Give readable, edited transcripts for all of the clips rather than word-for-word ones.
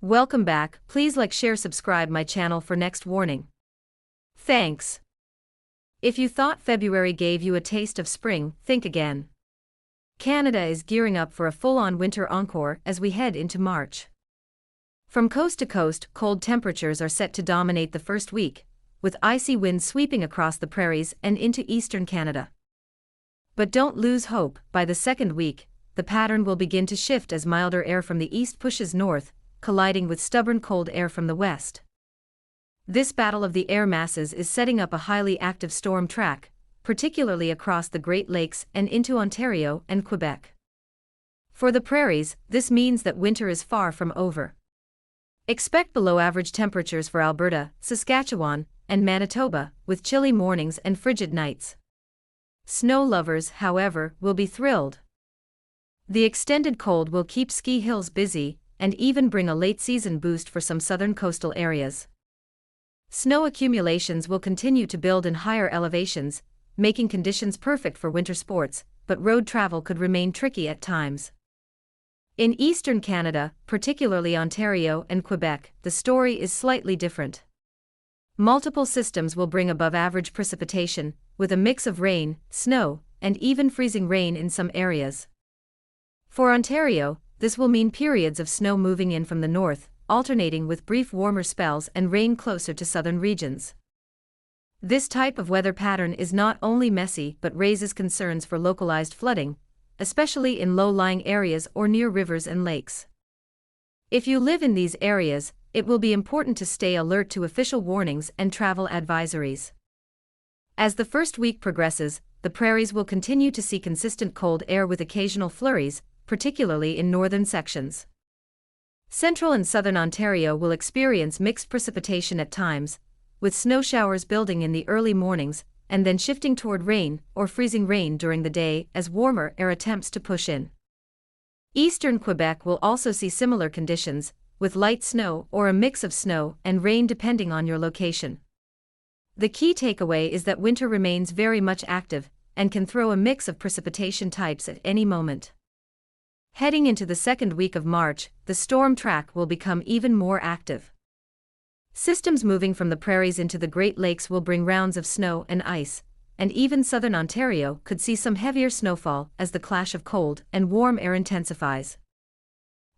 Welcome back. Please like, share, subscribe my channel for next warning. Thanks. If you thought February gave you a taste of spring, think again. Canada is gearing up for a full-on winter encore as we head into March. From coast to coast, cold temperatures are set to dominate the first week, with icy winds sweeping across the prairies and into eastern Canada. But don't lose hope. By the second week, the pattern will begin to shift as milder air from the east pushes north, colliding with stubborn cold air from the west. This battle of the air masses is setting up a highly active storm track, particularly across the Great Lakes and into Ontario and Quebec. For the prairies, this means that winter is far from over. Expect below-average temperatures for Alberta, Saskatchewan, and Manitoba, with chilly mornings and frigid nights. Snow lovers, however, will be thrilled. The extended cold will keep ski hills busy, and even bring a late-season boost for some southern coastal areas. Snow accumulations will continue to build in higher elevations, making conditions perfect for winter sports, but road travel could remain tricky at times. In eastern Canada, particularly Ontario and Quebec, the story is slightly different. Multiple systems will bring above-average precipitation, with a mix of rain, snow, and even freezing rain in some areas. For Ontario, this will mean periods of snow moving in from the north, alternating with brief warmer spells and rain closer to southern regions. This type of weather pattern is not only messy but raises concerns for localized flooding, especially in low-lying areas or near rivers and lakes. If you live in these areas, it will be important to stay alert to official warnings and travel advisories. As the first week progresses, the prairies will continue to see consistent cold air with occasional flurries, particularly in northern sections. Central and southern Ontario will experience mixed precipitation at times, with snow showers building in the early mornings and then shifting toward rain or freezing rain during the day as warmer air attempts to push in. Eastern Quebec will also see similar conditions, with light snow or a mix of snow and rain depending on your location. The key takeaway is that winter remains very much active and can throw a mix of precipitation types at any moment. Heading into the second week of March, the storm track will become even more active. Systems moving from the prairies into the Great Lakes will bring rounds of snow and ice, and even southern Ontario could see some heavier snowfall as the clash of cold and warm air intensifies.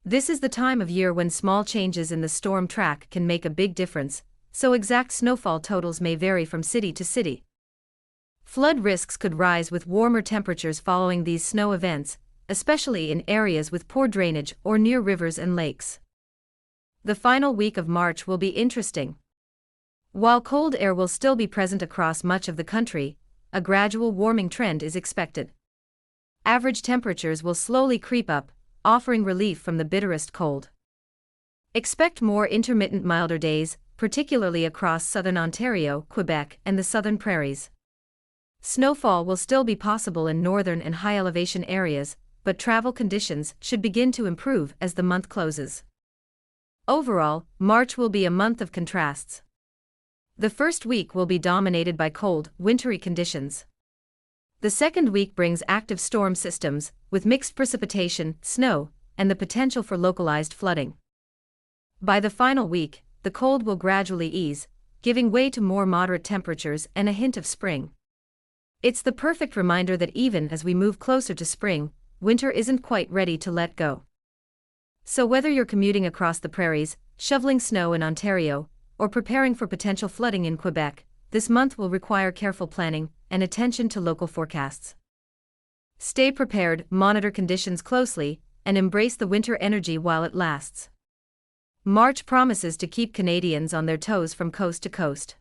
This is the time of year when small changes in the storm track can make a big difference, so exact snowfall totals may vary from city to city. Flood risks could rise with warmer temperatures following these snow events, especially in areas with poor drainage or near rivers and lakes. The final week of March will be interesting. While cold air will still be present across much of the country, a gradual warming trend is expected. Average temperatures will slowly creep up, offering relief from the bitterest cold. Expect more intermittent milder days, particularly across southern Ontario, Quebec, and the southern prairies. Snowfall will still be possible in northern and high-elevation areas, but travel conditions should begin to improve as the month closes. Overall, March will be a month of contrasts. The first week will be dominated by cold, wintry conditions. The second week brings active storm systems, with mixed precipitation, snow, and the potential for localized flooding. By the final week, the cold will gradually ease, giving way to more moderate temperatures and a hint of spring. It's the perfect reminder that even as we move closer to spring, winter isn't quite ready to let go. So whether you're commuting across the prairies, shoveling snow in Ontario, or preparing for potential flooding in Quebec, this month will require careful planning and attention to local forecasts. Stay prepared, monitor conditions closely, and embrace the winter energy while it lasts. March promises to keep Canadians on their toes from coast to coast.